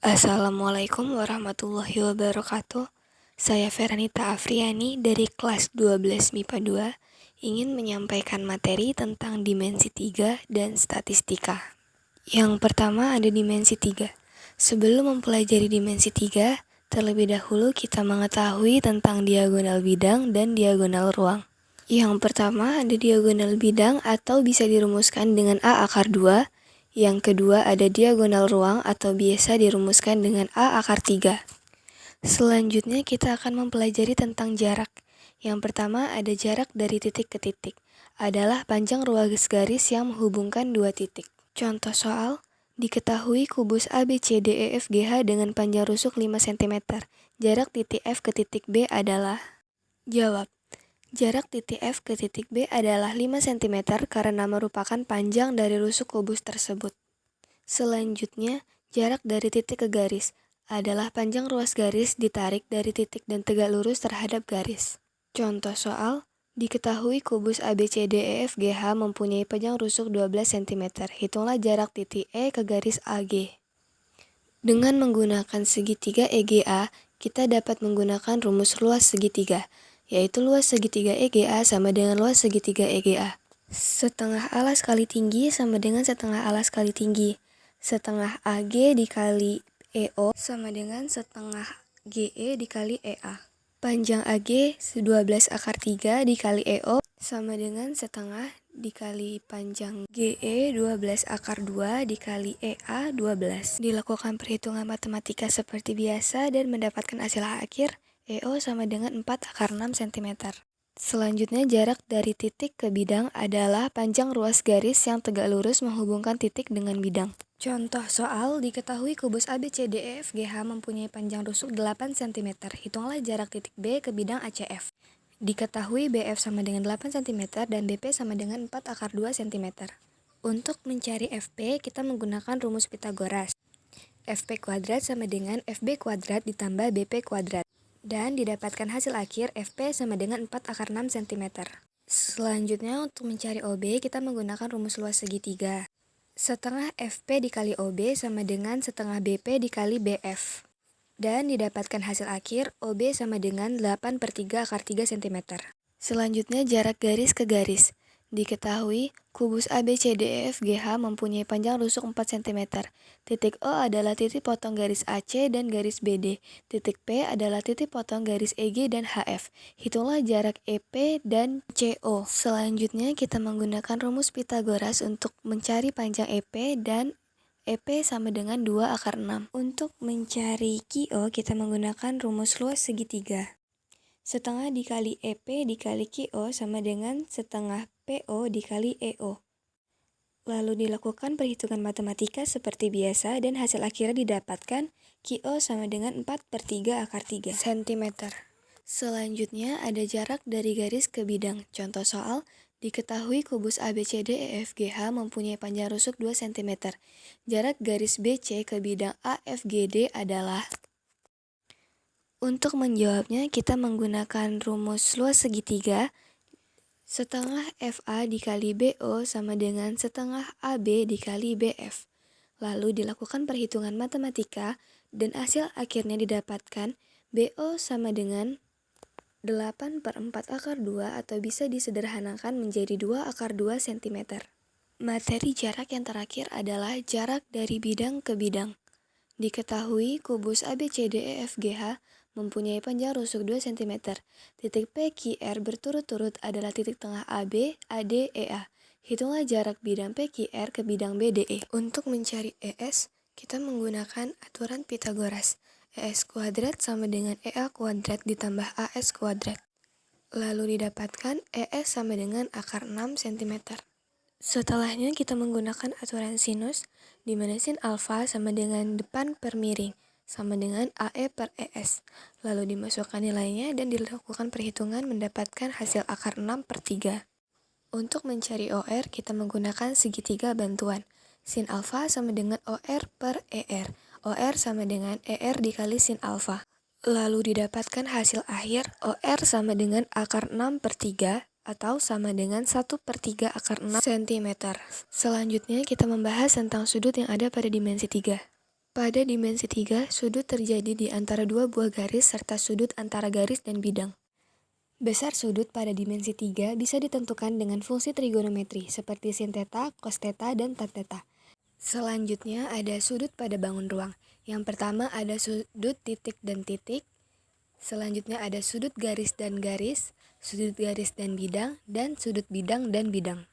Assalamualaikum warahmatullahi wabarakatuh. Saya Feranita Afriani dari kelas 12 MIPA 2 ingin menyampaikan materi tentang dimensi 3 dan statistika. Yang pertama ada dimensi 3. Sebelum mempelajari dimensi 3, terlebih dahulu kita mengetahui tentang diagonal bidang dan diagonal ruang. Yang pertama ada diagonal bidang atau bisa dirumuskan dengan A akar 2. Yang kedua ada diagonal ruang atau biasa dirumuskan dengan A akar 3. Selanjutnya kita akan mempelajari tentang jarak. Yang pertama ada jarak dari titik ke titik. Adalah panjang ruas garis yang menghubungkan dua titik. Contoh soal, diketahui kubus ABCDEFGH dengan panjang rusuk 5 cm. Jarak titik F ke titik B adalah? Jawab. Jarak titik F ke titik B adalah 5 cm karena merupakan panjang dari rusuk kubus tersebut. Selanjutnya, jarak dari titik ke garis adalah panjang ruas garis ditarik dari titik dan tegak lurus terhadap garis. Contoh soal, diketahui kubus ABCDEFGH mempunyai panjang rusuk 12 cm. Hitunglah jarak titik E ke garis AG. Dengan menggunakan segitiga EGA, kita dapat menggunakan rumus luas segitiga, yaitu luas segitiga EGA sama dengan luas segitiga EGA. Setengah alas kali tinggi sama dengan setengah alas kali tinggi. Setengah AG dikali EO sama dengan setengah GE dikali EA. Panjang AG 12 akar 3 dikali EO sama dengan setengah dikali panjang GE 12 akar 2 dikali EA 12. Dilakukan perhitungan matematika seperti biasa dan mendapatkan hasil akhir EO sama dengan 4 akar 6 cm. Selanjutnya jarak dari titik ke bidang adalah panjang ruas garis yang tegak lurus menghubungkan titik dengan bidang. Contoh soal, diketahui kubus ABCDEFGH mempunyai panjang rusuk 8 cm. Hitunglah jarak titik B ke bidang ACF. Diketahui BF sama dengan 8 cm dan BP sama dengan 4 akar 2 cm. Untuk mencari FP, kita menggunakan rumus Pitagoras. FP kuadrat sama dengan FB kuadrat ditambah BP kuadrat. Dan didapatkan hasil akhir FP sama dengan 4 akar 6 cm. Selanjutnya untuk mencari OB kita menggunakan rumus luas segitiga. Setengah FP dikali OB sama dengan setengah BP dikali BF. Dan didapatkan hasil akhir OB sama dengan 8 per 3 akar 3 cm. Selanjutnya jarak garis ke garis. Diketahui kubus ABCDEFGH mempunyai panjang rusuk 4 cm. Titik O adalah titik potong garis AC dan garis BD. Titik P adalah titik potong garis EG dan HF. Hitunglah jarak EP dan CO. Selanjutnya kita menggunakan rumus Pitagoras untuk mencari panjang EP dan EP sama dengan 2 akar 6. Untuk mencari QO kita menggunakan rumus luas segitiga. Setengah dikali EP dikali QO sama dengan setengah PO dikali EO. Lalu dilakukan perhitungan matematika seperti biasa dan hasil akhirnya didapatkan QO sama dengan 4 per 3 akar 3 cm. Selanjutnya ada jarak dari garis ke bidang. Contoh soal, diketahui kubus ABCDEFGH mempunyai panjang rusuk 2 cm. Jarak garis BC ke bidang AFGD adalah? Untuk menjawabnya, kita menggunakan rumus luas segitiga. Setengah FA dikali BO sama dengan setengah AB dikali BF. Lalu dilakukan perhitungan matematika dan hasil akhirnya didapatkan BO sama dengan 8 per 4 akar 2 atau bisa disederhanakan menjadi 2 akar 2 cm. Materi jarak yang terakhir adalah jarak dari bidang ke bidang. Diketahui kubus ABCDEFGH mempunyai panjang rusuk 2 cm. Titik PQR berturut-turut adalah titik tengah AB, AD, EA. Hitunglah jarak bidang PQR ke bidang BDE. Untuk mencari ES, kita menggunakan aturan Pitagoras. ES kuadrat sama dengan EA kuadrat ditambah AS kuadrat. Lalu didapatkan ES sama dengan akar 6 cm. Setelahnya kita menggunakan aturan sinus, di mana sin alfa sama dengan depan per miring, sama dengan AE per ES. Lalu dimasukkan nilainya dan dilakukan perhitungan mendapatkan hasil akar 6 per 3. Untuk mencari OR, kita menggunakan segitiga bantuan. Sin alfa sama dengan OR per ER. OR sama dengan ER dikali sin alfa. Lalu didapatkan hasil akhir OR sama dengan akar 6 per 3 atau sama dengan 1 per 3 akar 6 cm. Selanjutnya kita membahas tentang sudut yang ada pada dimensi 3. Pada dimensi 3, sudut terjadi di antara dua buah garis serta sudut antara garis dan bidang. Besar sudut pada dimensi 3 bisa ditentukan dengan fungsi trigonometri seperti sin theta, cos theta, dan tan theta. Selanjutnya ada sudut pada bangun ruang. Yang pertama ada sudut titik dan titik. Selanjutnya ada sudut garis dan garis, sudut garis dan bidang, dan sudut bidang dan bidang.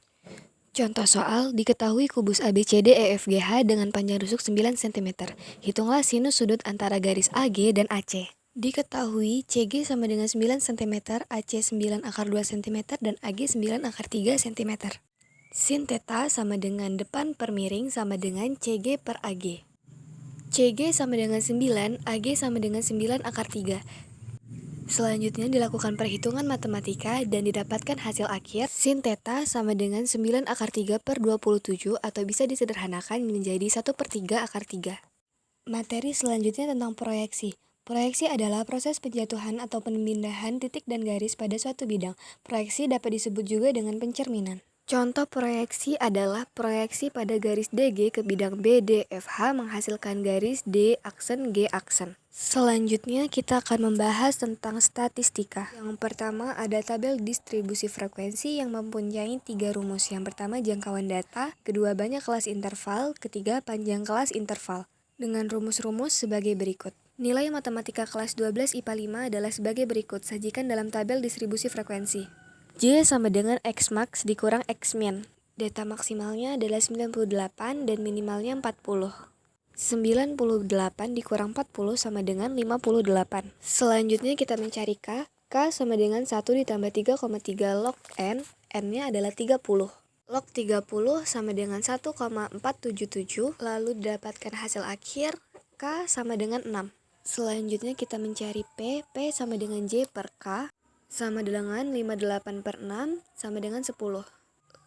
Contoh soal, diketahui kubus ABCD EFGH dengan panjang rusuk 9 cm. Hitunglah sinus sudut antara garis AG dan AC. Diketahui CG sama dengan 9 cm, AC 9 akar 2 cm, dan AG 9 akar 3 cm. Sin theta sama dengan depan per miring sama dengan CG per AG. CG sama dengan 9, AG sama dengan 9 akar 3. Selanjutnya dilakukan perhitungan matematika dan didapatkan hasil akhir sin theta sama dengan 9 akar 3 per 27 atau bisa disederhanakan menjadi 1 per 3 akar 3. Materi selanjutnya tentang proyeksi. Proyeksi adalah proses penjatuhan atau pemindahan titik dan garis pada suatu bidang. Proyeksi dapat disebut juga dengan pencerminan. Contoh proyeksi adalah proyeksi pada garis DG ke bidang BDFH menghasilkan garis D aksen G aksen. Selanjutnya kita akan membahas tentang statistika. Yang pertama ada tabel distribusi frekuensi yang mempunyai 3 rumus. Yang pertama jangkauan data, kedua banyak kelas interval, ketiga panjang kelas interval. Dengan rumus-rumus sebagai berikut. Nilai matematika kelas 12 IPA 5 adalah sebagai berikut, sajikan dalam tabel distribusi frekuensi. J sama dengan X max dikurang X min. Data maksimalnya adalah 98 dan minimalnya 40. 98 dikurang 40 sama dengan 58. Selanjutnya kita mencari K. K sama dengan 1 ditambah 3,3 log N. N-nya adalah 30. Log 30 sama dengan 1,477. Lalu didapatkan hasil akhir K sama dengan 6. Selanjutnya kita mencari P. P sama dengan J per K sama dengan 58 per 6 sama dengan 10.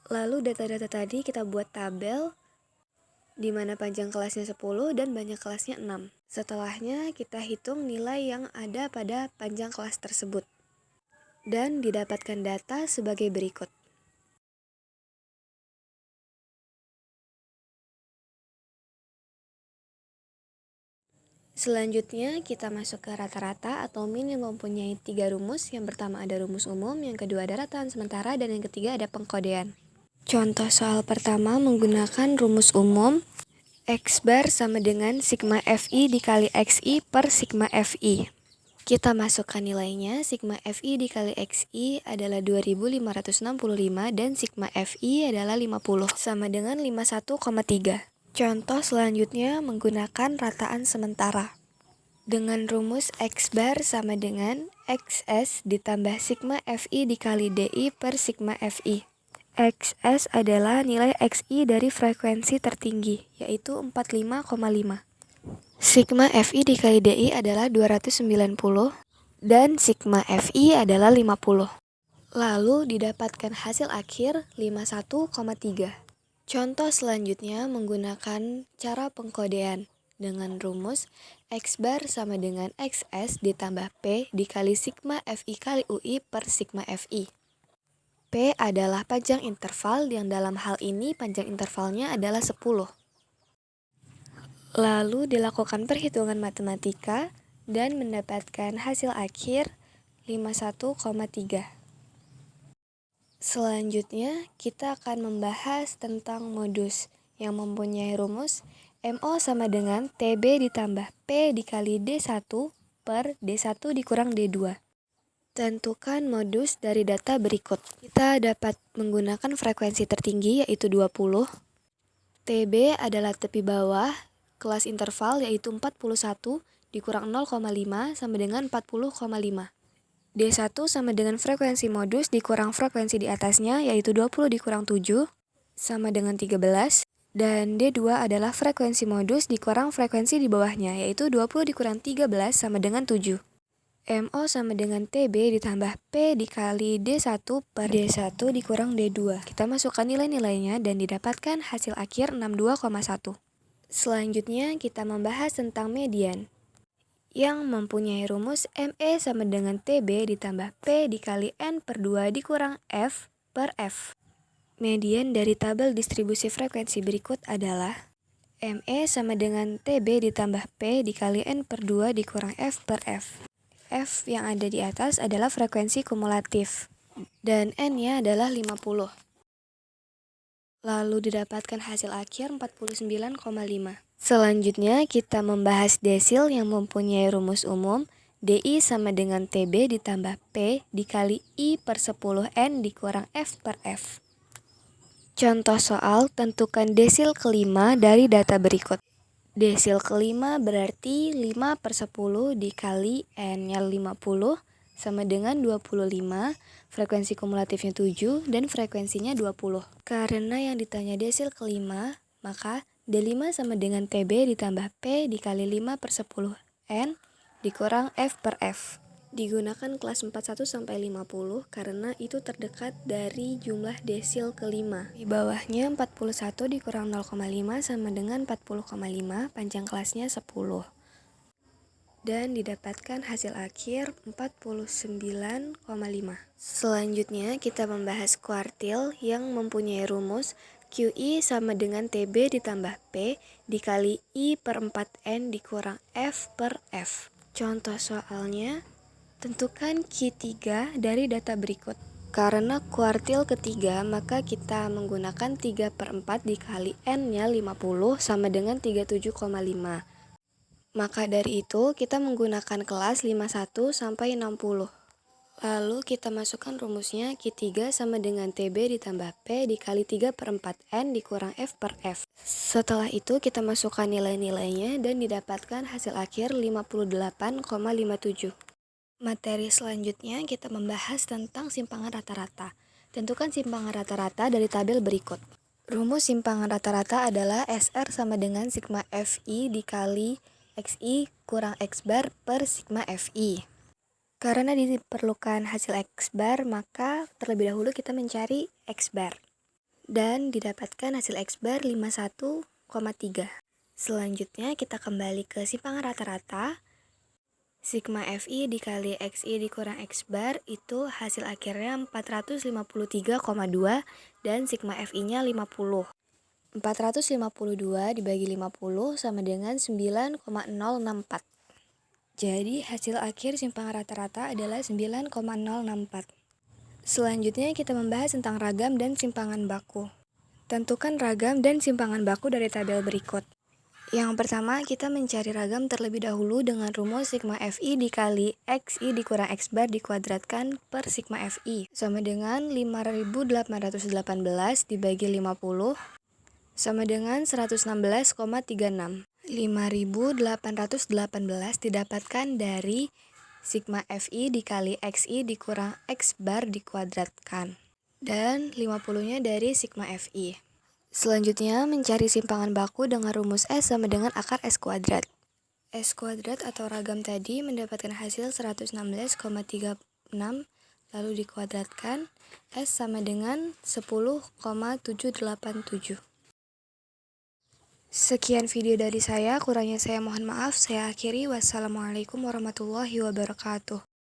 Lalu data-data tadi kita buat tabel di mana panjang kelasnya 10 dan banyak kelasnya 6. Setelahnya kita hitung nilai yang ada pada panjang kelas tersebut. Dan didapatkan data sebagai berikut. Selanjutnya kita masuk ke rata-rata atau min yang mempunyai 3 rumus. Yang pertama ada rumus umum, yang kedua ada rataan sementara, dan yang ketiga ada pengkodean. Contoh soal pertama menggunakan rumus umum. X bar sama dengan sigma Fi dikali Xi per sigma Fi. Kita masukkan nilainya, sigma Fi dikali Xi adalah 2565 dan sigma Fi adalah 50 sama dengan 51,3. Contoh selanjutnya menggunakan rataan sementara. Dengan rumus X bar sama dengan XS ditambah sigma Fi dikali Di per sigma Fi. XS adalah nilai Xi dari frekuensi tertinggi, yaitu 45,5. Sigma Fi dikali Di adalah 290 dan sigma Fi adalah 50. Lalu didapatkan hasil akhir 51,3. Contoh selanjutnya menggunakan cara pengkodean dengan rumus X bar sama dengan XS ditambah P dikali sigma Fi kali UI per sigma Fi. P adalah panjang interval yang dalam hal ini panjang intervalnya adalah 10. Lalu dilakukan perhitungan matematika dan mendapatkan hasil akhir 51,3. Selanjutnya, kita akan membahas tentang modus yang mempunyai rumus MO sama dengan TB ditambah P dikali D1 per D1 dikurang D2. Tentukan modus dari data berikut. Kita dapat menggunakan frekuensi tertinggi yaitu 20. TB adalah tepi bawah, kelas interval yaitu 41 dikurang 0,5 sama dengan 40,5. D1 sama dengan frekuensi modus dikurang frekuensi di atasnya yaitu 20 dikurang 7 sama dengan 13. Dan D2 adalah frekuensi modus dikurang frekuensi di bawahnya yaitu 20 dikurang 13 sama dengan 7. MO sama dengan TB ditambah P dikali D1 per D1 dikurang D2. Kita masukkan nilai-nilainya dan didapatkan hasil akhir 62,1. Selanjutnya kita membahas tentang median yang mempunyai rumus ME sama dengan TB ditambah P dikali N per 2 dikurang F per F. Median dari tabel distribusi frekuensi berikut adalah ME sama dengan TB ditambah P dikali N per 2 dikurang F per F. F yang ada di atas adalah frekuensi kumulatif, dan N-nya adalah 50. Lalu didapatkan hasil akhir 49,5. Selanjutnya kita membahas desil yang mempunyai rumus umum. DI sama dengan TB ditambah P dikali I per 10 N dikurang F per F. Contoh soal, tentukan desil kelima dari data berikut. Desil kelima berarti 5 per 10 dikali N-nya 50 sama dengan 25, frekuensi kumulatifnya 7, dan frekuensinya 20. Karena yang ditanya desil kelima, maka D5 sama dengan TB ditambah P dikali 5 per 10 N dikurang F per F. Digunakan kelas 41 sampai 50 karena itu terdekat dari jumlah desil kelima. Di bawahnya 41 dikurang 0,5 sama dengan 40,5, panjang kelasnya 10. Dan didapatkan hasil akhir 49,5. Selanjutnya kita membahas kuartil yang mempunyai rumus QI sama dengan TB ditambah P dikali I per 4N dikurang F per F. Contoh soalnya, tentukan Q3 dari data berikut. Karena kuartil ketiga, maka kita menggunakan 3 per 4 dikali N-nya 50 sama dengan 37,5. Maka dari itu, kita menggunakan kelas 51 sampai 60. Lalu kita masukkan rumusnya Q3 sama dengan TB ditambah P dikali 3 per 4N dikurang F per F. Setelah itu kita masukkan nilai-nilainya dan didapatkan hasil akhir 58,57. Materi selanjutnya kita membahas tentang simpangan rata-rata. Tentukan simpangan rata-rata dari tabel berikut. Rumus simpangan rata-rata adalah SR sama dengan sigma FI dikali XI kurang X bar per sigma FI. Karena diperlukan hasil X bar, maka terlebih dahulu kita mencari X bar. Dan didapatkan hasil X bar 51,3. Selanjutnya kita kembali ke simpangan rata-rata. Sigma FI dikali XI dikurang X bar itu hasil akhirnya 453,2 dan sigma FI-nya 50. 452 dibagi 50 sama dengan 9,064. Jadi hasil akhir simpangan rata-rata adalah 9,064. Selanjutnya kita membahas tentang ragam dan simpangan baku. Tentukan ragam dan simpangan baku dari tabel berikut. Yang pertama, kita mencari ragam terlebih dahulu dengan rumus sigma FI dikali XI dikurang X bar dikuadratkan per sigma FI sama dengan 5818 dibagi 50 sama dengan 116,36. 5818 didapatkan dari sigma FI dikali XI dikurang X bar dikuadratkan dan 50-nya dari sigma FI. Selanjutnya, mencari simpangan baku dengan rumus S sama dengan akar S kuadrat. S kuadrat atau ragam tadi mendapatkan hasil 116,36, lalu dikuadratkan, S sama dengan 10,787. Sekian video dari saya, kurangnya saya mohon maaf. Saya akhiri, wassalamualaikum warahmatullahi wabarakatuh.